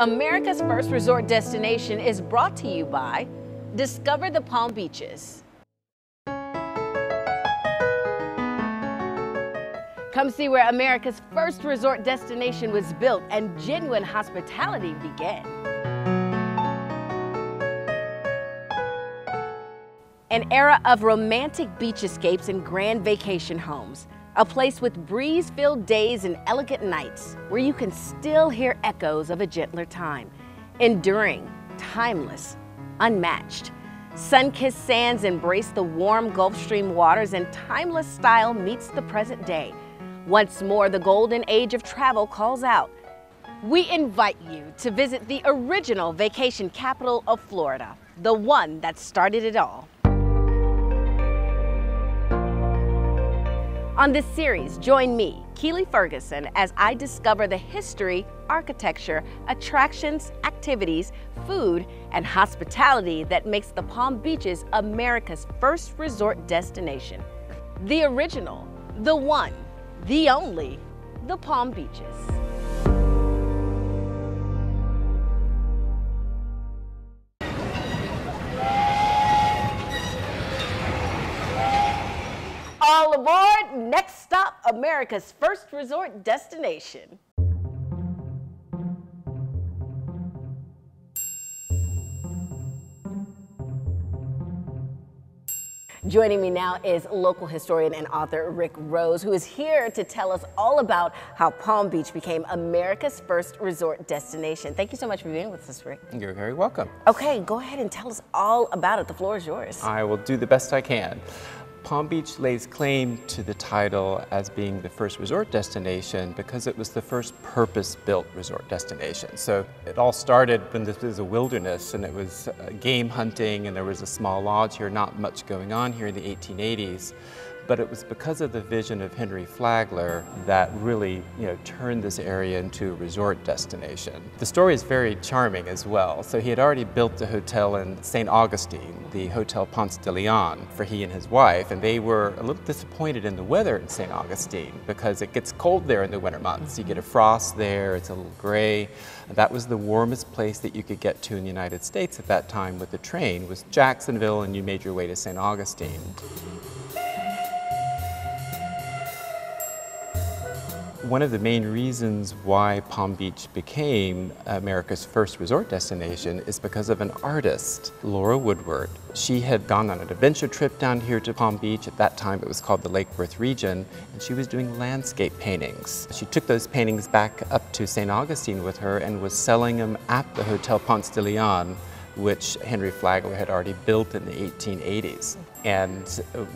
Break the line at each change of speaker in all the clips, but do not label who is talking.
America's first resort destination is brought to you by Discover the Palm Beaches. Come see where America's first resort destination was built and genuine hospitality began. An era of romantic beach escapes and grand vacation homes. A place with breeze-filled days and elegant nights where you can still hear echoes of a gentler time. Enduring, timeless, unmatched. Sun-kissed sands embrace the warm Gulf Stream waters and timeless style meets the present day. Once more, the golden age of travel calls out. We invite you to visit the original vacation capital of Florida, the one that started it all. On this series, join me, Keely Ferguson, as I discover the history, architecture, attractions, activities, food, and hospitality that makes the Palm Beaches America's first resort destination. The original, the one, the only, the Palm Beaches. All aboard! Next stop, America's first resort destination. Joining me now is local historian and author Rick Rose, who is here to tell us all about how Palm Beach became America's first resort destination. Thank you so much for being with us, Rick.
You're very welcome.
Okay, go ahead and tell us all about it. The floor is yours.
I will do the best I can. Palm Beach lays claim to the title as being the first resort destination because it was the first purpose-built resort destination. So it all started when this was a wilderness and it was game hunting and there was a small lodge here, not much going on here in the 1880s. But it was because of the vision of Henry Flagler that really, turned this area into a resort destination. The story is very charming as well. So he had already built a hotel in St. Augustine, the Hotel Ponce de Leon, for he and his wife, and they were a little disappointed in the weather in St. Augustine because it gets cold there in the winter months. You get a frost there, it's a little gray. That was the warmest place that you could get to in the United States at that time with the train, was Jacksonville, and you made your way to St. Augustine. One of the main reasons why Palm Beach became America's first resort destination is because of an artist, Laura Woodward. She had gone on an adventure trip down here to Palm Beach. At that time it was called the Lake Worth region, and she was doing landscape paintings. She took those paintings back up to St. Augustine with her and was selling them at the Hotel Ponce de Leon, which Henry Flagler had already built in the 1880s. And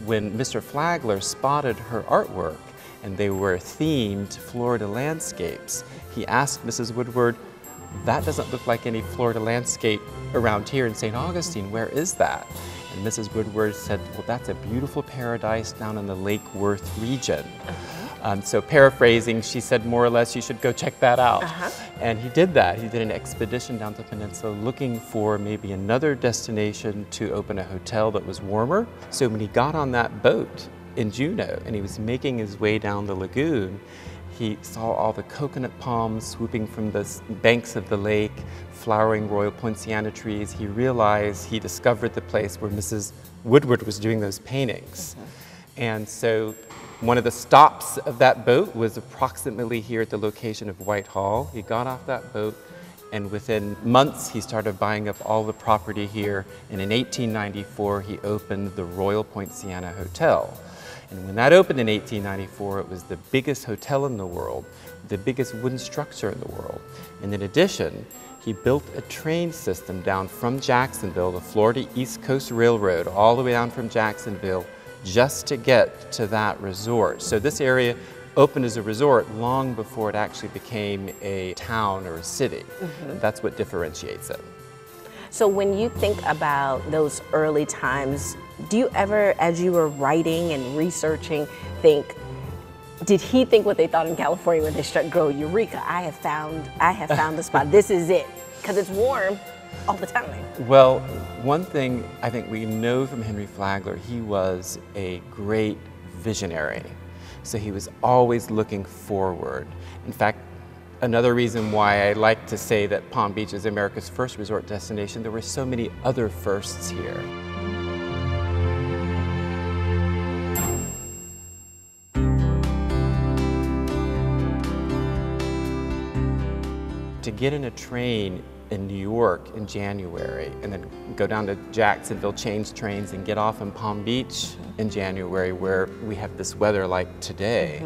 when Mr. Flagler spotted her artwork, and they were themed Florida landscapes, he asked Mrs. Woodward, "That doesn't look like any Florida landscape around here in St. Augustine, where is that?" And Mrs. Woodward said, "Well, that's a beautiful paradise down in the Lake Worth region." So paraphrasing, she said more or less, "You should go check that out." And he did that. He did an expedition down the peninsula looking for maybe another destination to open a hotel that was warmer. So when he got on that boat in Juneau and he was making his way down the lagoon, he saw all the coconut palms swooping from the banks of the lake, flowering royal poinciana trees. He realized he discovered the place where Mrs. Woodward was doing those paintings. And so one of the stops of that boat was approximately here at the location of Whitehall. He got off that boat, and within months he started buying up all the property here, and in 1894 he opened the Royal Poinciana Hotel. And when that opened in 1894, it was the biggest hotel in the world, the biggest wooden structure in the world. And in addition, he built a train system down from Jacksonville, the Florida East Coast Railroad, all the way down from Jacksonville, just to get to that resort. So this area opened as a resort long before it actually became a town or a city. That's what differentiates it.
So when you think about those early times, do you ever, as you were writing and researching, think, did he think what they thought in California when they struck gold? Eureka, I have found the spot, this is it, because it's warm all the time.
Well, one thing I think we know from Henry Flagler, he was a great visionary. So he was always looking forward. In fact, Another reason why I like to say that Palm Beach is America's first resort destination, there were so many other firsts here. To get in a train in New York in January and then go down to Jacksonville, change trains, and get off in Palm Beach in January where we have this weather like today,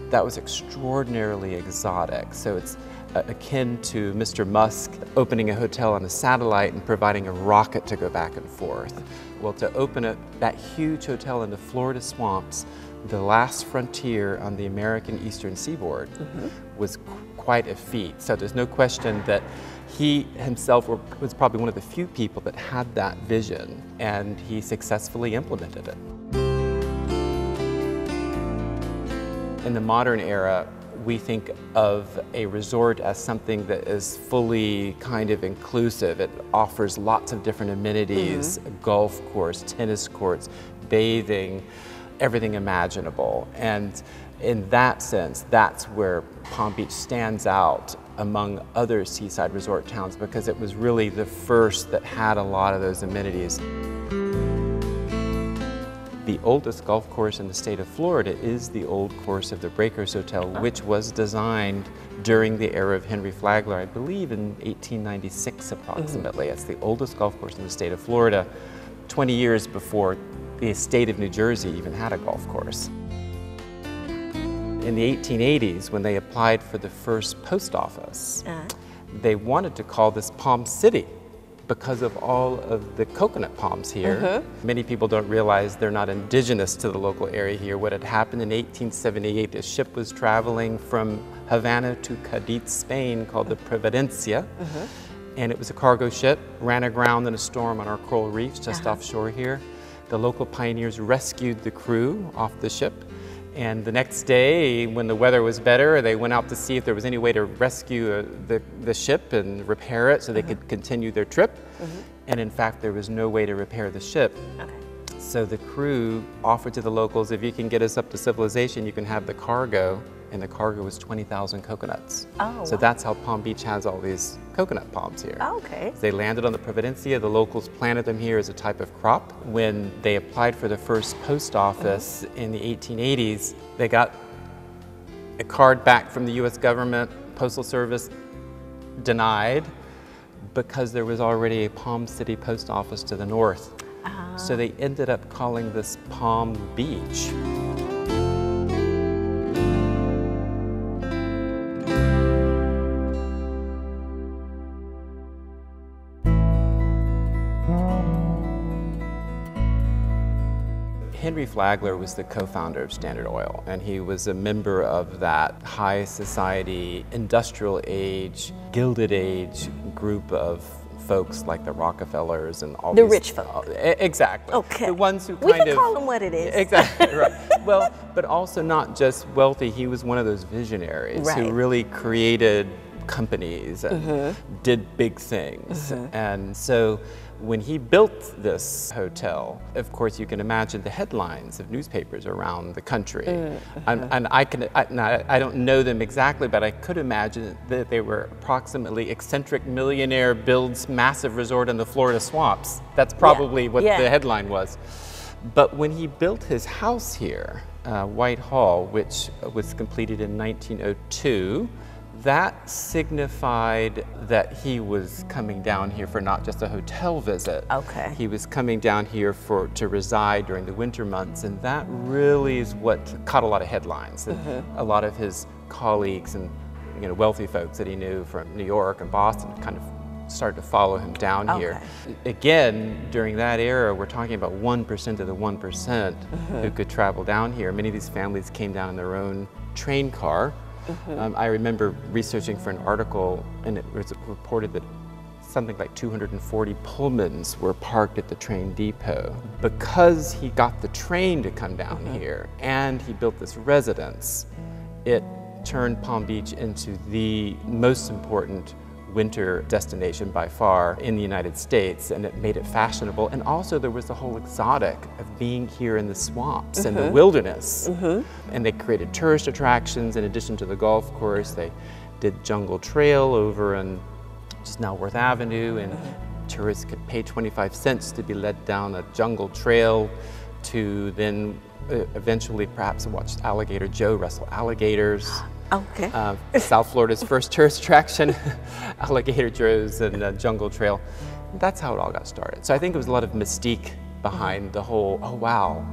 that was extraordinarily exotic. So it's akin to Mr. Musk opening a hotel on a satellite and providing a rocket to go back and forth. Well, to open that huge hotel in the Florida swamps, the last frontier on the American Eastern Seaboard, was quite a feat. So there's no question that he himself was probably one of the few people that had that vision, and he successfully implemented it. In the modern era, we think of a resort as something that is fully kind of inclusive. It offers lots of different amenities, a golf course, tennis courts, bathing, everything imaginable. And in that sense, that's where Palm Beach stands out among other seaside resort towns, because it was really the first that had a lot of those amenities. The oldest golf course in the state of Florida is the old course of the Breakers Hotel, which was designed during the era of Henry Flagler, I believe in 1896 approximately. It's the oldest golf course in the state of Florida, 20 years before the state of New Jersey even had a golf course. In the 1880s, when they applied for the first post office, they wanted to call this Palm City because of all of the coconut palms here. Many people don't realize they're not indigenous to the local area here. What had happened in 1878, a ship was traveling from Havana to Cadiz, Spain, called the Providencia. And it was a cargo ship, ran aground in a storm on our coral reefs just offshore here. The local pioneers rescued the crew off the ship. And the next day, when the weather was better, they went out to see if there was any way to rescue the ship and repair it so they could continue their trip. And in fact, there was no way to repair the ship. So the crew offered to the locals, if you can get us up to civilization, you can have the cargo. And the cargo was 20,000 coconuts. So that's how Palm Beach has all these coconut palms here. They landed on the Providencia. The locals planted them here as a type of crop. When they applied for the first post office in the 1880s, they got a card back from the US government, Postal Service, denied, because there was already a Palm City post office to the north. So they ended up calling this Palm Beach. Henry Flagler was the co-founder of Standard Oil, and he was a member of that high society, industrial age, Gilded Age group of folks like the Rockefellers and all
the
these
rich folk.
Exactly.
Okay.
The ones who
we
kind
can
of
call them what it is.
Exactly right. Well, but also not just wealthy. He was one of those visionaries who really created companies and did big things. And so when he built this hotel, of course, you can imagine the headlines of newspapers around the country. And I don't know them exactly, but I could imagine that they were approximately eccentric millionaire builds massive resort in the Florida swamps. That's probably what the headline was. But when he built his house here, White Hall, which was completed in 1902, that signified that he was coming down here for not just a hotel visit. He was coming down here to reside during the winter months, and that really is what caught a lot of headlines. And a lot of his colleagues and wealthy folks that he knew from New York and Boston kind of started to follow him down here. Again, during that era, we're talking about 1% of the 1% who could travel down here. Many of these families came down in their own train car. I remember researching for an article, and it was reported that something like 240 Pullmans were parked at the train depot. Because he got the train to come down here and he built this residence, it turned Palm Beach into the most important winter destination by far in the United States, and it made it fashionable. And also there was the whole exotic of being here in the swamps and the wilderness. And they created tourist attractions in addition to the golf course. They did Jungle Trail over in just now Worth Avenue, and tourists could pay 25 cents to be led down a jungle trail to then eventually perhaps watch Alligator Joe wrestle alligators.
Okay.
South Florida's first tourist attraction, Alligator Joe's and Jungle Trail. That's how it all got started. So I think it was a lot of mystique behind the whole, oh wow.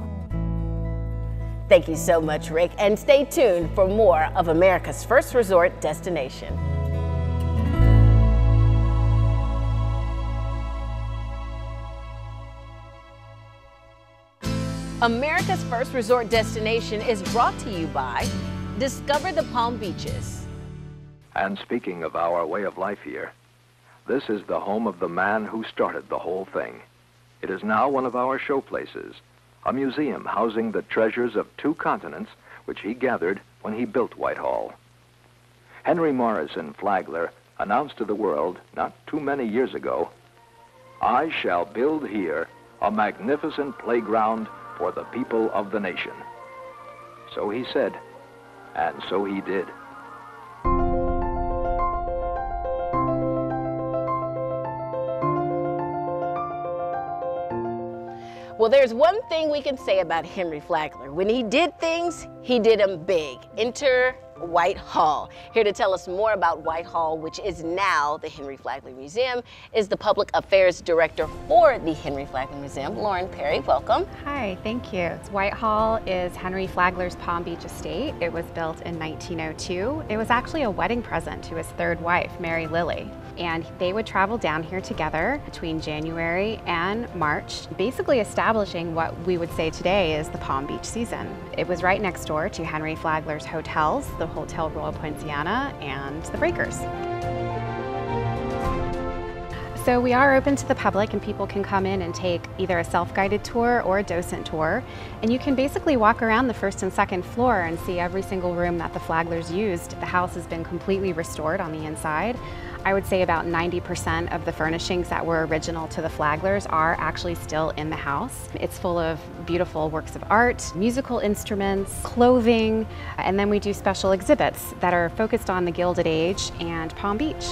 Thank you so much, Rick, and stay tuned for more of America's first resort destination. America's first resort destination is brought to you by Discover the Palm Beaches.
And speaking of our way of life here, this is the home of the man who started the whole thing. It is now one of our showplaces, a museum housing the treasures of 2 continents which he gathered when he built Whitehall. Henry Morrison Flagler announced to the world not too many years ago, "I shall build here a magnificent playground for the people of the nation." So he said, and so he did.
Well, there's one thing we can say about Henry Flagler. When he did things, he did them big. Enter Whitehall. Here to tell us more about Whitehall, which is now the Henry Flagler Museum, is the Public Affairs Director for the Henry Flagler Museum, Lauren Perry. Welcome.
Hi, thank you. Whitehall is Henry Flagler's Palm Beach estate. It was built in 1902. It was actually a wedding present to his 3rd wife, Mary Lilly. And they would travel down here together between January and March, basically establishing what we would say today is the Palm Beach season. It was right next door to Henry Flagler's hotels, the Hotel Royal Poinciana and the Breakers. So we are open to the public, and people can come in and take either a self-guided tour or a docent tour. And you can basically walk around the 1st and 2nd floor and see every single room that the Flaglers used. The house has been completely restored on the inside. I would say about 90% of the furnishings that were original to the Flaglers are actually still in the house. It's full of beautiful works of art, musical instruments, clothing, and then we do special exhibits that are focused on the Gilded Age and Palm Beach.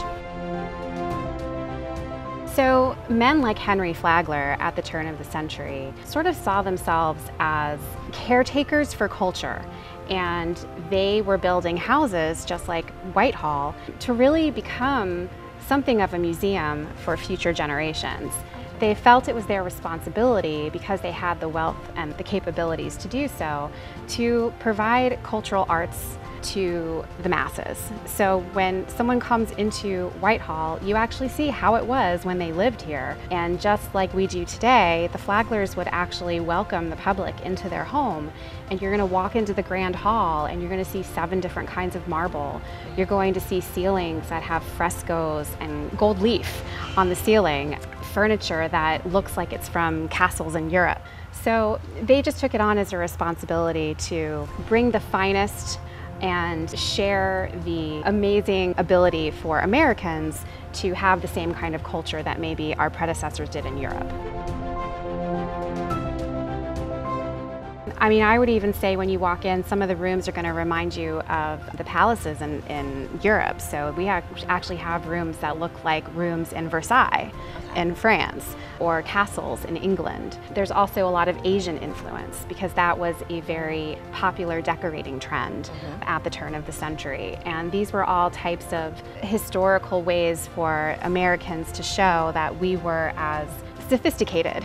So men like Henry Flagler at the turn of the century sort of saw themselves as caretakers for culture, and they were building houses just like Whitehall to really become something of a museum for future generations. They felt it was their responsibility, because they had the wealth and the capabilities to do so, to provide cultural arts to the masses. So when someone comes into Whitehall, you actually see how it was when they lived here. And just like we do today, the Flaglers would actually welcome the public into their home. And you're going to walk into the Grand Hall and you're going to see 7 different kinds of marble. You're going to see ceilings that have frescoes and gold leaf on the ceiling, furniture that looks like it's from castles in Europe. So they just took it on as a responsibility to bring the finest and share the amazing ability for Americans to have the same kind of culture that maybe our predecessors did in Europe. I mean, I would even say when you walk in, some of the rooms are going to remind you of the palaces in Europe. So we actually have rooms that look like rooms in Versailles in France, or castles in England. There's also a lot of Asian influence, because that was a very popular decorating trend at the turn of the century. And these were all types of historical ways for Americans to show that we were as sophisticated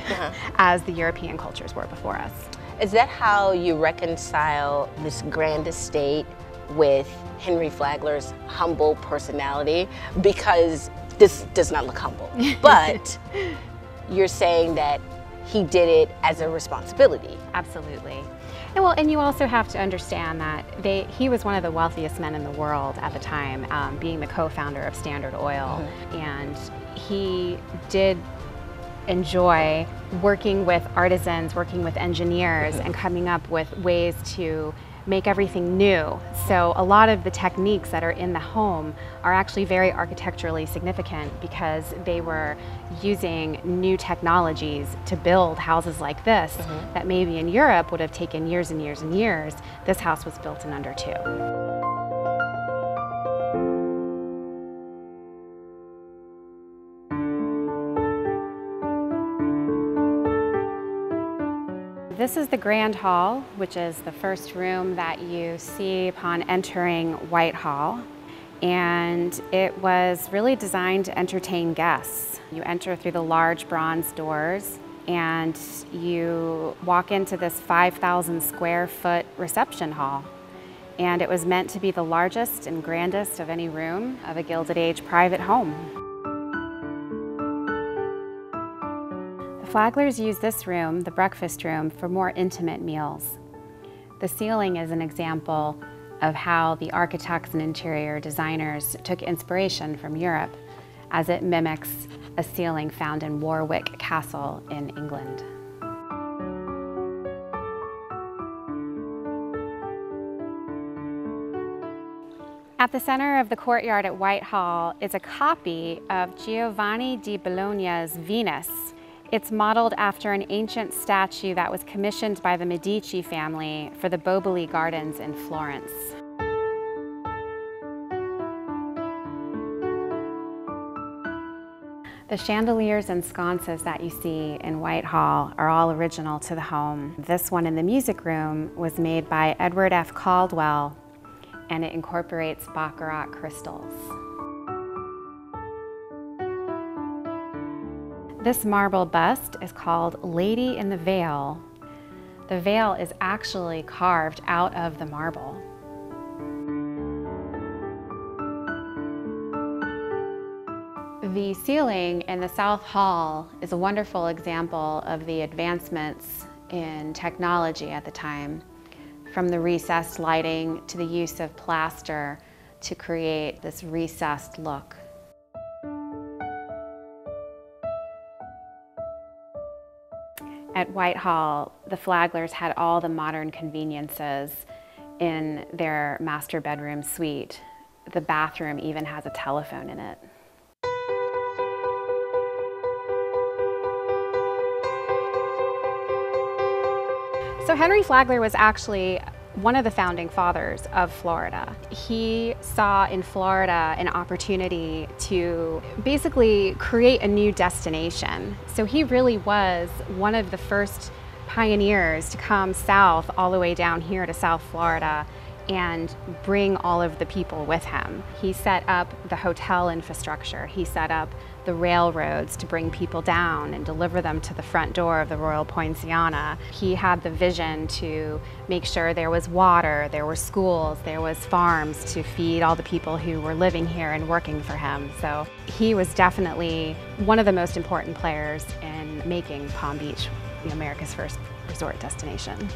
as the European cultures were before us.
Is that how you reconcile this grand estate with Henry Flagler's humble personality? Because this does not look humble, but you're saying that he did it as a responsibility.
Absolutely. And well, and you also have to understand that he was one of the wealthiest men in the world at the time, being the co-founder of Standard Oil, and he did enjoy working with artisans, working with engineers, and coming up with ways to make everything new. So a lot of the techniques that are in the home are actually very architecturally significant, because they were using new technologies to build houses like this that maybe in Europe would have taken years and years and years. This house was built in under 2. This is the Grand Hall, which is the first room that you see upon entering Whitehall. And it was really designed to entertain guests. You enter through the large bronze doors and you walk into this 5,000 square foot reception hall. And it was meant to be the largest and grandest of any room of a Gilded Age private home. The Flaglers used this room, the breakfast room, for more intimate meals. The ceiling is an example of how the architects and interior designers took inspiration from Europe, as it mimics a ceiling found in Warwick Castle in England. At the center of the courtyard at Whitehall is a copy of Giovanni di Bologna's Venus. It's modeled after an ancient statue that was commissioned by the Medici family for the Boboli Gardens in Florence. The chandeliers and sconces that you see in Whitehall are all original to the home. This one in the music room was made by Edward F. Caldwell, and it incorporates baccarat crystals. This marble bust is called Lady in the Veil. The veil is actually carved out of the marble. The ceiling in the South Hall is a wonderful example of the advancements in technology at the time, from the recessed lighting to the use of plaster to create this recessed look. At Whitehall, the Flaglers had all the modern conveniences in their master bedroom suite. The bathroom even has a telephone in it. So Henry Flagler was actually one of the founding fathers of Florida. He saw in Florida an opportunity to basically create a new destination. So he really was one of the first pioneers to come south all the way down here to South Florida and bring all of the people with him. He set up the hotel infrastructure. He set up the railroads to bring people down and deliver them to the front door of the Royal Poinciana. He had the vision to make sure there was water, there were schools, there was farms to feed all the people who were living here and working for him. So he was definitely one of the most important players in making Palm Beach America's first resort destination.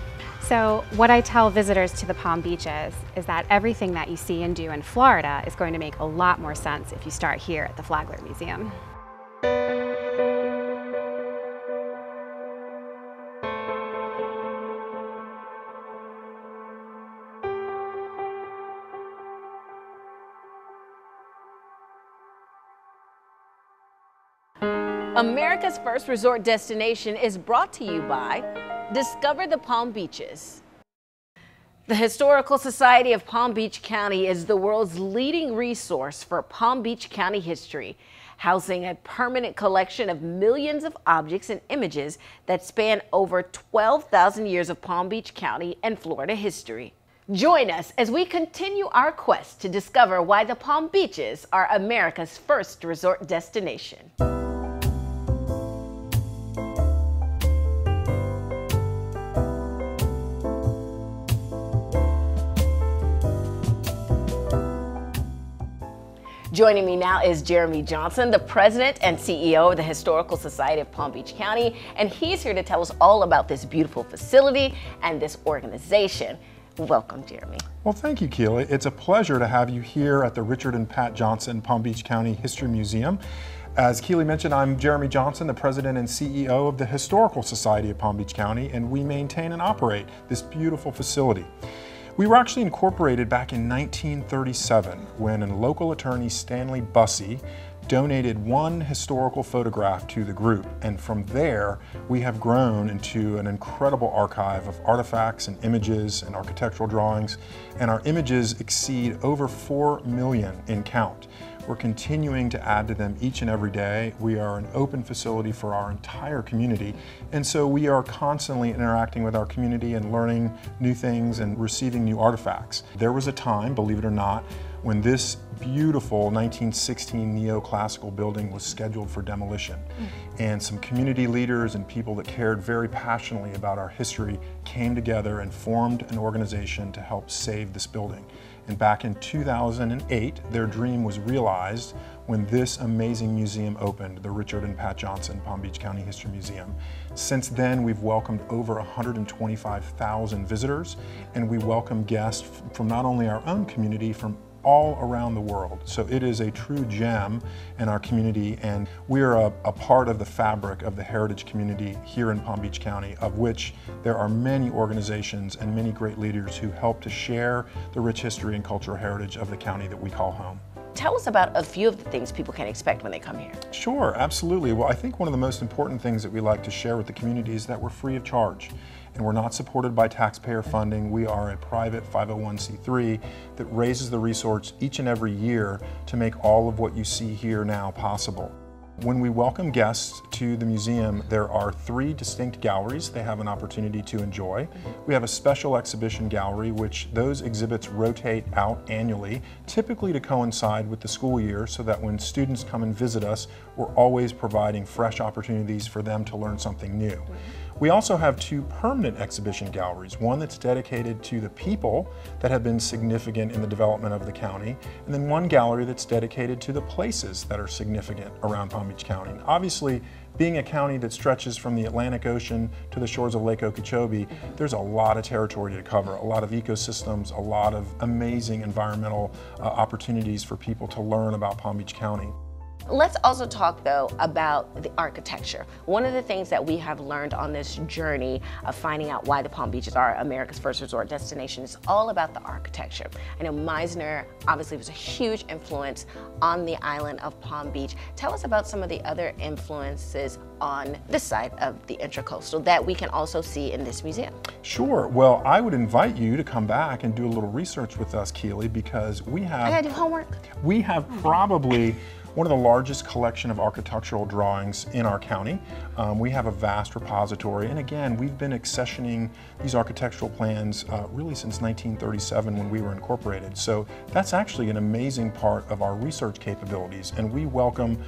So what I tell visitors to the Palm Beaches is that everything that you see and do in Florida is going to make a lot more sense if you start here at the Flagler Museum.
America's first resort destination is brought to you by Discover the Palm Beaches. The Historical Society of Palm Beach County is the world's leading resource for Palm Beach County history, housing a permanent collection of millions of objects and images that span over 12,000 years of Palm Beach County and Florida history. Join us as we continue our quest to discover why the Palm Beaches are America's first resort destination. Joining me now is Jeremy Johnson, the president and CEO of the Historical Society of Palm Beach County, and he's here to tell us all about this beautiful facility and this organization. Welcome, Jeremy.
Well, thank you, Keely. It's a pleasure to have you here at the Richard and Pat Johnson Palm Beach County History Museum. As Keely mentioned, I'm Jeremy Johnson, the president and CEO of the Historical Society of Palm Beach County, and we maintain and operate this beautiful facility. We were actually incorporated back in 1937 when a local attorney, Stanley Bussey, donated one historical photograph to the group, and from there we have grown into an incredible archive of artifacts and images and architectural drawings, and our images exceed over 4 million in count. We're continuing to add to them each and every day. We are an open facility for our entire community, and so we are constantly interacting with our community and learning new things and receiving new artifacts. There was a time, believe it or not, when this beautiful 1916 neoclassical building was scheduled for demolition. And some community leaders and people that cared very passionately about our history came together and formed an organization to help save this building. And back in 2008, their dream was realized when this amazing museum opened, the Richard and Pat Johnson Palm Beach County History Museum. Since then, we've welcomed over 125,000 visitors, and we welcome guests from not only our own community, from all around the world. So it is a true gem in our community, and we are a part of the fabric of the heritage community here in Palm Beach County, of which there are many organizations and many great leaders who help to share the rich history and cultural heritage of the county that we call home.
Tell us about a few of the things people can expect when they come here.
Sure, absolutely. Well, I think one of the most important things that we like to share with the community is that we're free of charge. And we're not supported by taxpayer funding. We are a private 501c3 that raises the resource each and every year to make all of what you see here now possible. When we welcome guests to the museum, there are 3 distinct galleries they have an opportunity to enjoy. We have a special exhibition gallery, which those exhibits rotate out annually, typically to coincide with the school year, so that when students come and visit us, we're always providing fresh opportunities for them to learn something new. We also have 2 permanent exhibition galleries, one that's dedicated to the people that have been significant in the development of the county, and then one gallery that's dedicated to the places that are significant around Palm Beach County. And obviously, being a county that stretches from the Atlantic Ocean to the shores of Lake Okeechobee, there's a lot of territory to cover, a lot of ecosystems, a lot of amazing environmental opportunities for people to learn about Palm Beach County.
Let's also talk, though, about the architecture. One of the things that we have learned on this journey of finding out why the Palm Beaches are America's first resort destination is all about the architecture. I know Meisner obviously was a huge influence on the island of Palm Beach. Tell us about some of the other influences on this side of the Intracoastal that we can also see in this museum.
Sure. Well, I would invite you to come back and do a little research with us, Keely, because we have...
I gotta do homework.
We have probably one of the largest collection of architectural drawings in our county. We have a vast repository, and again, we've been accessioning these architectural plans really since 1937 when we were incorporated. So that's actually an amazing part of our research capabilities, and we welcome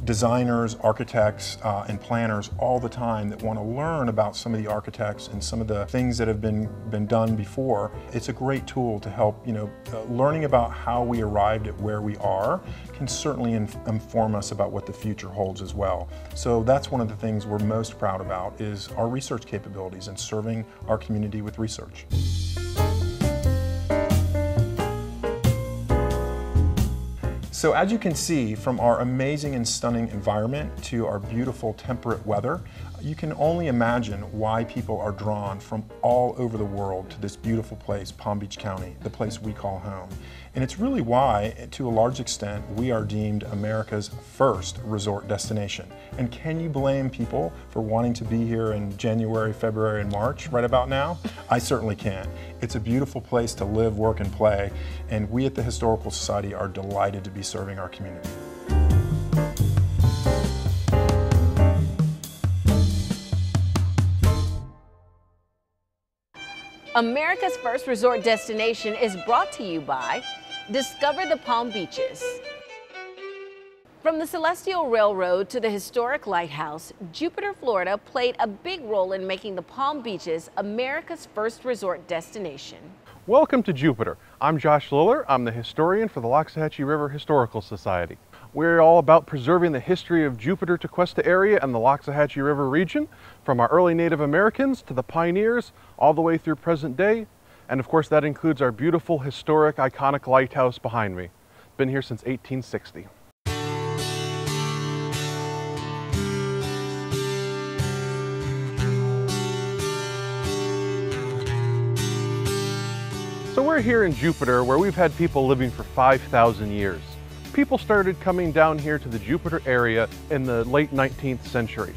designers, architects, and planners all the time that want to learn about some of the architects and some of the things that have been done before. It's a great tool to help, learning about how we arrived at where we are can certainly inform us about what the future holds as well. So that's one of the things we're most proud about, is our research capabilities and serving our community with research. So as you can see, from our amazing and stunning environment to our beautiful temperate weather, you can only imagine why people are drawn from all over the world to this beautiful place, Palm Beach County, the place we call home. And it's really why, to a large extent, we are deemed America's first resort destination. And can you blame people for wanting to be here in January, February, and March right about now? I certainly can't. It's a beautiful place to live, work, and play, and we at the Historical Society are delighted to be serving our community.
America's first resort destination is brought to you by Discover the Palm Beaches. From the Celestial Railroad to the historic lighthouse, Jupiter, Florida played a big role in making the Palm Beaches America's first resort destination.
Welcome to Jupiter. I'm Josh Liller. I'm the historian for the Loxahatchee River Historical Society. We're all about preserving the history of Jupiter Tequesta area and the Loxahatchee River region, from our early Native Americans to the pioneers, all the way through present day. And of course, that includes our beautiful, historic, iconic lighthouse behind me. Been here since 1860. So we're here in Jupiter, where we've had people living for 5,000 years. People started coming down here to the Jupiter area in the late 19th century.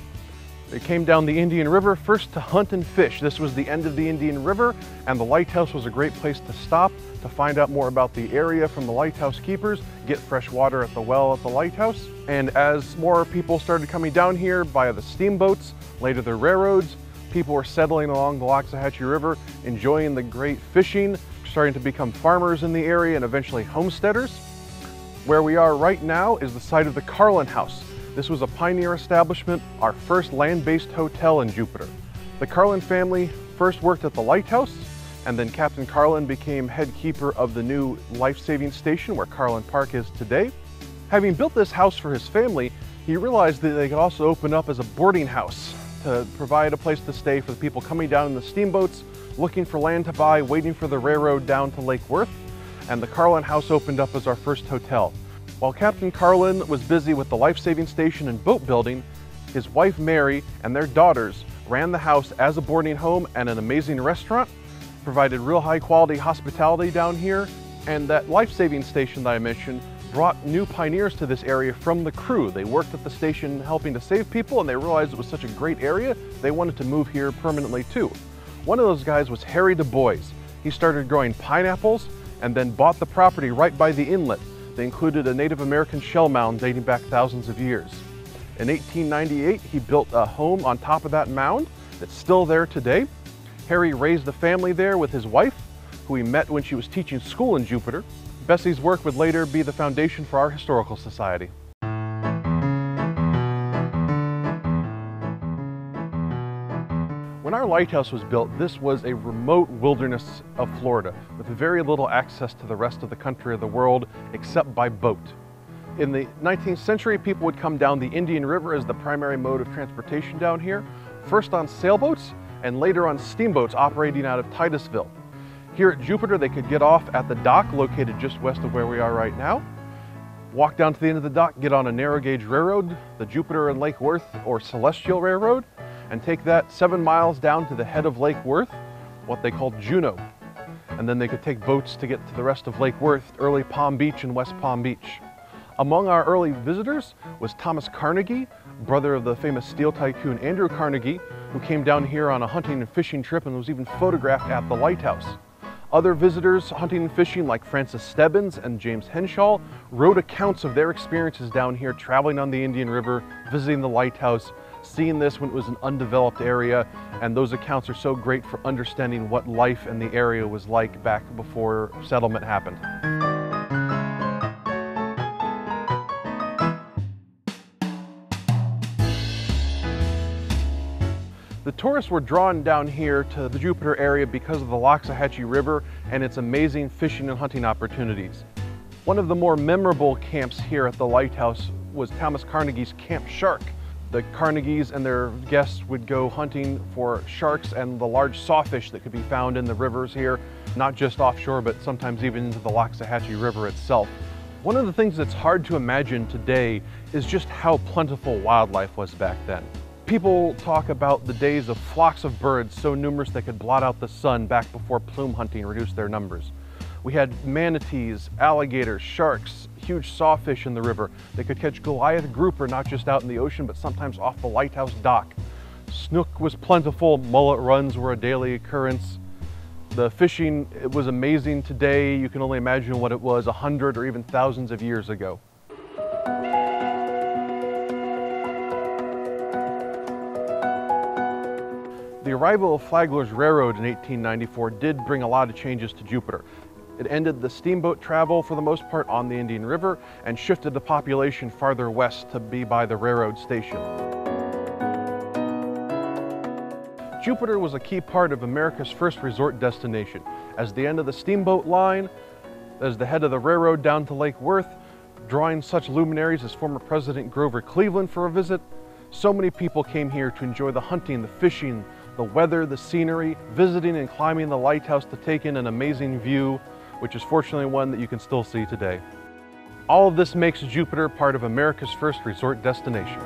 They came down the Indian River first to hunt and fish. This was the end of the Indian River, and the lighthouse was a great place to stop to find out more about the area from the lighthouse keepers, get fresh water at the well at the lighthouse. And as more people started coming down here via the steamboats, later the railroads, people were settling along the Loxahatchee River, enjoying the great fishing, starting to become farmers in the area and eventually homesteaders. Where we are right now is the site of the Carlin House. This was a pioneer establishment, our first land-based hotel in Jupiter. The Carlin family first worked at the lighthouse, and then Captain Carlin became head keeper of the new life-saving station where Carlin Park is today. Having built this house for his family, he realized that they could also open up as a boarding house to provide a place to stay for the people coming down in the steamboats, looking for land to buy, waiting for the railroad down to Lake Worth, and the Carlin House opened up as our first hotel. While Captain Carlin was busy with the life-saving station and boat building, his wife Mary and their daughters ran the house as a boarding home and an amazing restaurant, provided real high-quality hospitality down here, and that life-saving station that I mentioned brought new pioneers to this area from the crew. They worked at the station helping to save people, and they realized it was such a great area, they wanted to move here permanently too. One of those guys was Harry Du Bois. He started growing pineapples and then bought the property right by the inlet. They included a Native American shell mound dating back thousands of years. In 1898, he built a home on top of that mound that's still there today. Harry raised a family there with his wife, who he met when she was teaching school in Jupiter. Bessie's work would later be the foundation for our historical society. When our lighthouse was built, this was a remote wilderness of Florida with very little access to the rest of the country or the world except by boat. In the 19th century, people would come down the Indian River as the primary mode of transportation down here, first on sailboats and later on steamboats operating out of Titusville. Here at Jupiter, they could get off at the dock located just west of where we are right now, walk down to the end of the dock, get on a narrow gauge railroad, the Jupiter and Lake Worth or Celestial Railroad, and take that 7 miles down to the head of Lake Worth, what they called Juneau. And then they could take boats to get to the rest of Lake Worth, early Palm Beach and West Palm Beach. Among our early visitors was Thomas Carnegie, brother of the famous steel tycoon Andrew Carnegie, who came down here on a hunting and fishing trip and was even photographed at the lighthouse. Other visitors hunting and fishing like Francis Stebbins and James Henshaw wrote accounts of their experiences down here traveling on the Indian River, visiting the lighthouse, seeing this when it was an undeveloped area, and those accounts are so great for understanding what life in the area was like back before settlement happened. The tourists were drawn down here to the Jupiter area because of the Loxahatchee River and its amazing fishing and hunting opportunities. One of the more memorable camps here at the lighthouse was Thomas Carnegie's Camp Shark. The Carnegies and their guests would go hunting for sharks and the large sawfish that could be found in the rivers here, not just offshore, but sometimes even into the Loxahatchee River itself. One of the things that's hard to imagine today is just how plentiful wildlife was back then. People talk about the days of flocks of birds so numerous they could blot out the sun back before plume hunting reduced their numbers. We had manatees, alligators, sharks, huge sawfish in the river. They could catch Goliath grouper not just out in the ocean, but sometimes off the lighthouse dock. Snook was plentiful, mullet runs were a daily occurrence. The fishing was amazing today. You can only imagine what it was 100 or even thousands of years ago. The arrival of Flagler's Railroad in 1894 did bring a lot of changes to Jupiter. It ended the steamboat travel for the most part on the Indian River and shifted the population farther west to be by the railroad station. Jupiter was a key part of America's first resort destination. As the end of the steamboat line, as the head of the railroad down to Lake Worth, drawing such luminaries as former President Grover Cleveland for a visit, so many people came here to enjoy the hunting, the fishing, the weather, the scenery, visiting and climbing the lighthouse to take in an amazing view, which is fortunately one that you can still see today. All of this makes Jupiter part of America's first resort destination.